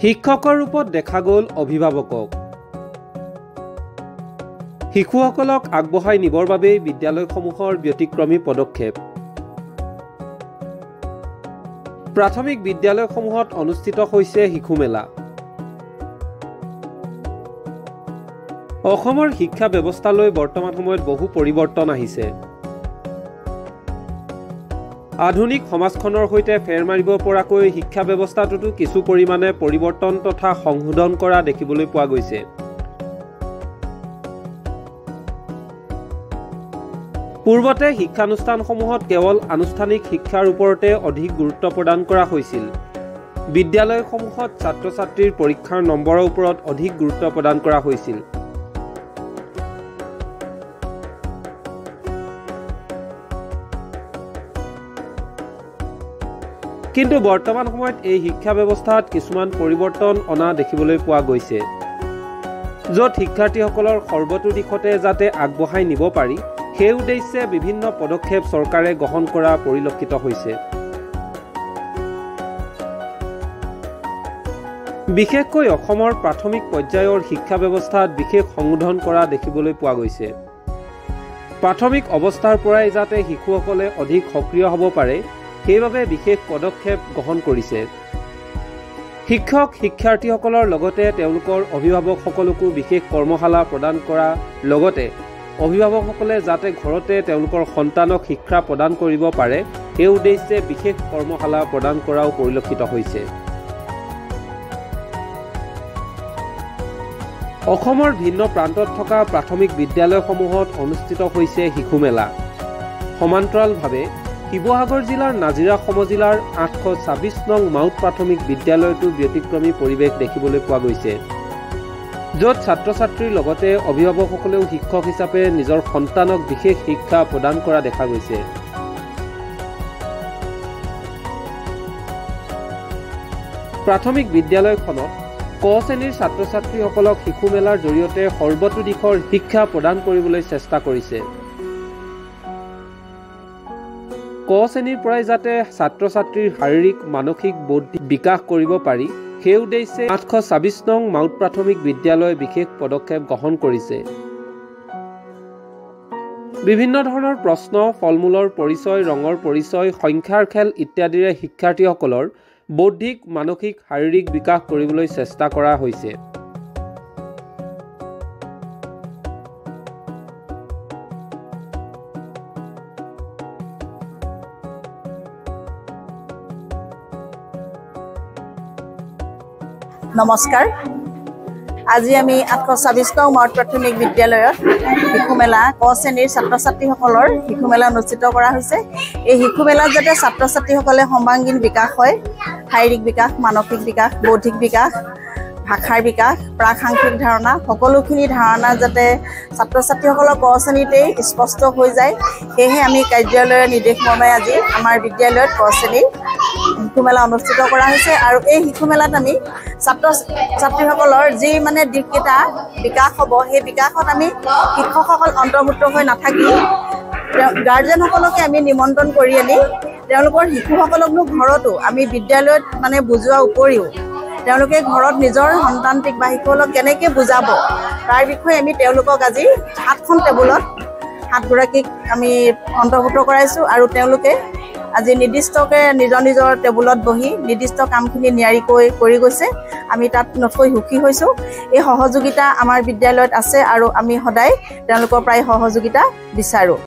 শিক্ষকৰ ৰূপত দেখা গ'ল অভিভাৱকক। শিশুসকলক আগবঢ়াই নিবৰ বাবে বিদ্যালয়সমূহৰ ব্যতিক্ৰমী পদক্ষেপ। প্ৰাথমিক বিদ্যালয়সমূহত অনুষ্ঠিত হৈছে শিশু মেলা। অসমৰ শিক্ষা ব্যৱস্থালৈ বৰ্তমান সময়ত বহু পৰিৱৰ্তন আহিছে। আধুনিক সমাজখনৰ সৈতে ফেৰ মাৰিব পৰাকৈ শিক্ষা ব্যৱস্থাটোতো কিছু পৰিমাণে পৰিৱৰ্তন তথা সংশোধন কৰা দেখিবলৈ পোৱা গৈছে। পূৰ্বতে শিক্ষানুষ্ঠানসমূহত কেৱল আনুষ্ঠানিক শিক্ষাৰ ওপৰতে অধিক গুৰুত্ব প্ৰদান কৰা হৈছিল। বিদ্যালয়সমূহত ছাত্ৰ ছাত্ৰীৰ পৰীক্ষাৰ নম্বৰৰ ওপৰত অধিক গুৰুত্ব প্ৰদান কৰা হৈছিল। কিন্তু বৰ্তমান সময়ত এই শিক্ষা ব্যৱস্থাত কিছুমান পৰিৱৰ্তন অনা দেখিবলৈ পোৱা গৈছে, য'ত শিক্ষাৰ্থীসকলৰ সৰ্বতো দিশতে যাতে আগবঢ়াই নিব পাৰি সেই উদ্দেশ্যে বিভিন্ন পদক্ষেপ চৰকাৰে গ্ৰহণ কৰা পৰিলক্ষিত হৈছে। বিশেষকৈ অসমৰ প্ৰাথমিক পৰ্যায়ৰ শিক্ষা ব্যৱস্থাত বিশেষ সংশোধন কৰা দেখিবলৈ পোৱা গৈছে। প্ৰাথমিক অৱস্থাৰ পৰাই যাতে শিশুসকলে অধিক সক্ৰিয় হ'ব পাৰে সেইবাবে বিশেষ পদক্ষেপ গ্ৰহণ কৰিছে। শিক্ষক শিক্ষাৰ্থীসকলৰ লগতে তেওঁলোকৰ অভিভাৱকসকলকো বিশেষ কৰ্মশালা প্ৰদান কৰাৰ লগতে অভিভাৱকসকলে যাতে ঘৰতে তেওঁলোকৰ সন্তানক শিক্ষা প্ৰদান কৰিব পাৰে সেই উদ্দেশ্যে বিশেষ কৰ্মশালা প্ৰদান কৰাও পৰিলক্ষিত হৈছে। অসমৰ ভিন্ন প্ৰান্তত থকা প্ৰাথমিক বিদ্যালয়সমূহত অনুষ্ঠিত হৈছে শিশু মেলা। সমান্তৰালভাৱে শিৱসাগৰ জিলাৰ নাজিৰা সমজিলাৰ 826 নং মাউত প্ৰাথমিক বিদ্যালয়তো ব্যতিক্ৰমী পৰিৱেশ দেখিবলৈ পোৱা গৈছে, য'ত ছাত্ৰ ছাত্ৰীৰ লগতে অভিভাৱকসকলেও শিক্ষক হিচাপে নিজৰ সন্তানক বিশেষ শিক্ষা প্ৰদান কৰা দেখা গৈছে। প্ৰাথমিক বিদ্যালয়খনত ক শ্ৰেণীৰ ছাত্ৰ ছাত্ৰীসকলক শিশু মেলাৰ জৰিয়তে সৰ্বতো দিশৰ শিক্ষা প্ৰদান কৰিবলৈ চেষ্টা কৰিছে। ক শ্ৰেণীৰ পৰাই যাতে ছাত্ৰ ছাত্ৰীৰ শাৰীৰিক মানসিক বৌদ্ধিক বিকাশ কৰিব পাৰি সেই উদ্দেশ্যে 826 নং মাউত প্ৰাথমিক বিদ্যালয়ে বিশেষ পদক্ষেপ গ্ৰহণ কৰিছে। বিভিন্ন ধৰণৰ প্ৰশ্ন, ফলমূলৰ পৰিচয়, ৰঙৰ পৰিচয়, সংখ্যাৰ খেল ইত্যাদিৰে শিক্ষাৰ্থীসকলৰ বৌদ্ধিক মানসিক শাৰীৰিক বিকাশ কৰিবলৈ চেষ্টা কৰা হৈছে। নমস্কাৰ। আজি আমি 826 নং মাউত প্ৰাথমিক বিদ্যালয়ত শিশু মেলা ক শ্ৰেণীৰ ছাত্ৰ ছাত্ৰীসকলৰ শিশু মেলা অনুষ্ঠিত কৰা হৈছে। এই শিশু মেলাত যাতে ছাত্ৰ ছাত্ৰীসকলে সৰ্বাংগীন বিকাশ হয়, শাৰীৰিক বিকাশ, মানসিক বিকাশ, বৌদ্ধিক বিকাশ, ভাষাৰ বিকাশ, প্ৰাসাংখ্যিক ধাৰণা সকলোখিনি ধাৰণা যাতে ছাত্ৰ ছাত্ৰীসকলৰ ক শ্ৰেণীতেই স্পষ্ট হৈ যায়, সেয়েহে আমি কাৰ্যালয়ৰ নিৰ্দেশ মৰ্মে আজি আমাৰ বিদ্যালয়ত ক শ্ৰেণীৰ শিশু মেলা অনুষ্ঠিত কৰা হৈছে। আৰু এই শিশু মেলাত আমি ছাত্ৰ ছাত্ৰীসকলৰ যি দিশকেইটা বিকাশ হ'ব সেই বিকাশত আমি শিক্ষকসকল অন্তৰ্ভুক্ত হৈ নাথাকি গাৰ্জেনসকলকে আমি নিমন্ত্ৰণ কৰি আনি তেওঁলোকৰ শিশুসকলকনো ঘৰতো আমি বিদ্যালয়ত বুজোৱাৰ উপৰিও তেওঁলোকে ঘৰত নিজৰ সন্তানটিক বা শিশুসকলক কেনেকৈ বুজাব তাৰ বিষয়ে আমি তেওঁলোকক আজি 7খন টেবুলত 7গৰাকীক আমি অন্তৰ্ভুক্ত কৰাইছোঁ। আৰু তেওঁলোকে আজি নিৰ্দিষ্টকৈ নিজৰ নিজৰ টেবুলত বহি নিৰ্দিষ্ট কামখিনি নিয়াৰিকৈ কৰি গৈছে। আমি তাত নথৈ সুখী হৈছোঁ। এই সহযোগিতা আমাৰ বিদ্যালয়ত আছে আৰু আমি সদায় তেওঁলোকৰ পৰাই সহযোগিতা বিচাৰোঁ।